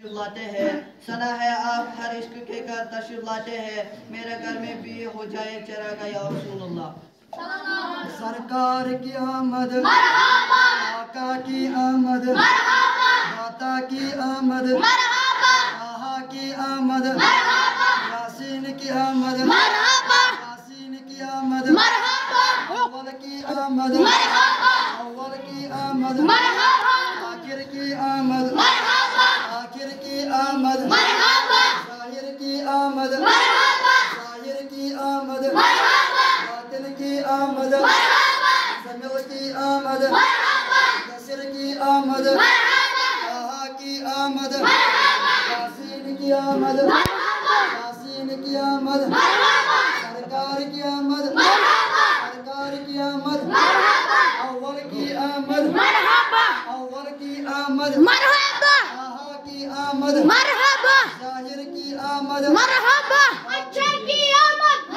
لاتے ہیں سنا ہے آپ ہر عشق کے گھر تشریف لاتے ہیں میرے گھر میں بھی ہو جائے چراغ یا رسول اللہ سرکار کی آمد آقا کی آمد داتا کی آمد آہا کی آمد یاسین کی آمد یاسین کی آمد اول کی آمد اول کی آمد آخر کی آمد آخر کی آمد ظاہر کی آمد ظاہر کی آمد باطن کی آمد زمل کی آمد نصر کی آمد آہا کی آمد یاسین کی آمد یاسین کی آمد سرکار کی آمد سرکار کی آمد اول کی آمد اول کی آمد آہا کی آمد مرحبا ظاہر کی آمد مرحبا اچھا کی آمد